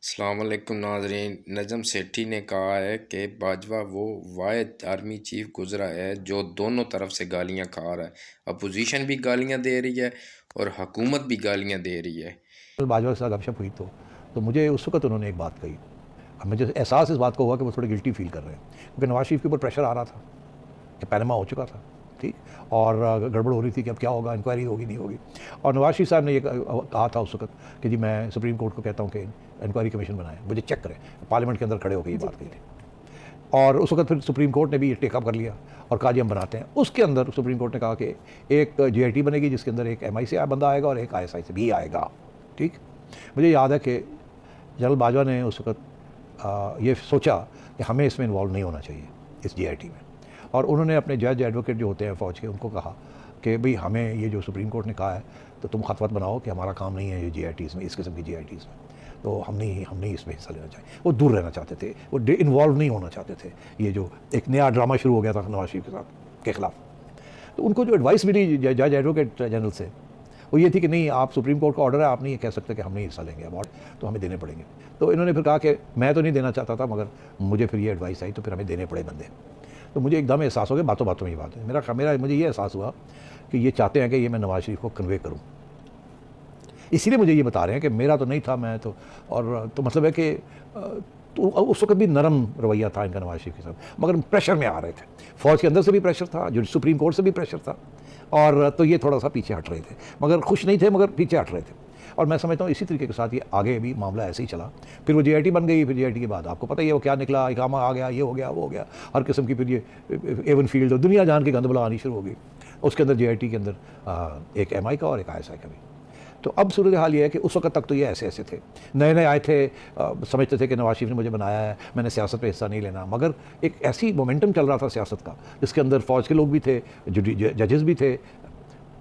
अस्सलाम वालेकुम नाज़रीन। नजम सेठी ने कहा है कि बाजवा वो वाहिद आर्मी चीफ गुजरा है जो दोनों तरफ से गालियां खा रहा है। अपोजिशन भी गालियां दे रही है और हुकूमत भी गालियां दे रही है। कल बाजवा के साथ गपशप हुई तो मुझे उस वक्त उन्होंने एक बात कही। अब मुझे एहसास इस बात को हुआ कि वो थोड़े गिल्टी फील कर रहे हैं, क्योंकि नवाज शरीफ के ऊपर प्रेशर आ रहा था कि पैनमा हो चुका था, ठीक, और गड़बड़ हो रही थी कि अब क्या होगा, इंक्वायरी होगी नहीं होगी। और नवाज शरीफ साहब ने ये कहा था उस वक्त कि जी मैं सुप्रीम कोर्ट को कहता हूँ कि इंक्वायरी कमीशन बनाएं, मुझे चेक करें। पार्लियामेंट के अंदर खड़े होकर ये बात कही थी, और उस वक्त फिर सुप्रीम कोर्ट ने भी टेकअप कर लिया और कहा जी हम बनाते हैं। उसके अंदर सुप्रीम कोर्ट ने कहा कि एक JIT बनेगी जिसके अंदर एक MI से बंदा आएगा और एक ISI से भी आएगा, ठीक। मुझे याद है कि जनरल बाजवा ने उस वक्त ये सोचा कि हमें इसमें इन्वॉल्व नहीं होना चाहिए इस JIT में, और उन्होंने अपने जज एडवोकेट जो होते हैं फ़ौज के उनको कहा कि भाई हमें ये जो सुप्रीम कोर्ट ने कहा है तो तुम खतवत बनाओ कि हमारा काम नहीं है ये JITs में, इस किस्म की JITs में, तो हम नहीं इसमें हिस्सा लेना चाहिए। वो दूर रहना चाहते थे, वो इन्वॉल्व नहीं होना चाहते थे। ये जो एक नया ड्रामा शुरू हो गया था नवाज शरीफ के साथ के ख़िलाफ़, तो उनको जो एडवाइस मिली जज एडवोकेट जनरल से वो ये थी कि नहीं, आप सुप्रीम कोर्ट का ऑर्डर है, आप नहीं ये कह सकते कि हम नहीं हिस्सा लेंगे अवार्ड, तो हमें देने पड़ेंगे। तो इन्होंने फिर कहा कि मैं तो नहीं देना चाहता था, मगर मुझे फिर ये एडवाइस आई तो फिर हमें देने पड़े बंदे। तो मुझे एकदम एहसास हो गया, बातों बातों में ये बात है मेरा मुझे ये एहसास हुआ कि ये चाहते हैं कि ये मैं नवाज शरीफ को कन्वे करूँ, इसीलिए मुझे ये बता रहे हैं कि मेरा तो नहीं था, मैं तो, और तो मतलब है कि तो उस वक्त भी नरम रवैया था इनका नवाज शरीफ के साथ, मगर प्रेशर में आ रहे थे। फ़ौज के अंदर से भी प्रेशर था, जो सुप्रीम कोर्ट से भी प्रेशर था, और तो ये थोड़ा सा पीछे हट रहे थे, मगर खुश नहीं थे, मगर पीछे हट रहे थे। और मैं समझता हूँ इसी तरीके के साथ ये आगे भी मामला ऐसे ही चला। फिर वो JIT बन गई, फिर JIT के बाद आपको पता ही है वो क्या निकला, इकामा आ गया, ये हो गया, वो हो गया, हर किस्म की फिर ये एवन फील्ड और दुनिया जान की गंदबला आनी शुरू हो गई। उसके अंदर JIT के अंदर एक MI का और एक ISI का भी। तो अब सूरत हाल ये है कि उस वक्त तक तो ये ऐसे थे, नए नए आए थे, समझते थे कि नवाज शरीफ ने मुझे बनाया है, मैंने सियासत में हिस्सा नहीं लेना, मगर एक ऐसी मोमेंटम चल रहा था सियासत का जिसके अंदर फ़ौज के लोग भी थे, जजेस भी थे,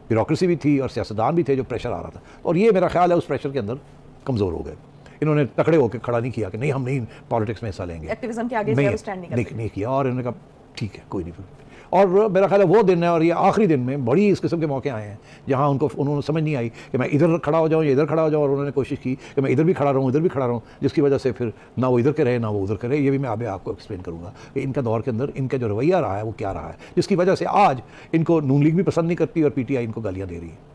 ब्यूरोक्रेसी भी थी और सियासतदान भी थे, जो प्रेशर आ रहा था। और ये मेरा ख्याल है उस प्रेशर के अंदर कमज़ोर हो गए। इन्होंने तकड़े होकर खड़ा नहीं किया कि नहीं हम नहीं पॉलिटिक्स में हिस्सा लेंगे, एक्टिविज्म के आगे नहीं किया, और इन्होंने कहा ठीक है कोई नहीं। और मेरा ख्याल है वो दिन है, और ये आखिरी दिन में बड़ी इस किस्म के मौके आए हैं जहाँ उन्होंने समझ नहीं आई कि मैं इधर खड़ा हो जाऊँ या इधर खड़ा हो जाऊँ, और उन्होंने कोशिश की कि मैं इधर भी खड़ा रहूँ, इधर भी खड़ा रहूँ, जिसकी वजह से फिर ना वो इधर के रहे ना वो उधर के रहे। ये भी मैं अभी आपको एक्सप्लेन करूँगा कि इनका दौर के अंदर इनका जो रवैया रहा है वो क्या रहा है, जिसकी वजह से आज इनको नून लीग भी पसंद नहीं करती और PTI इनको गालियाँ दे रही है।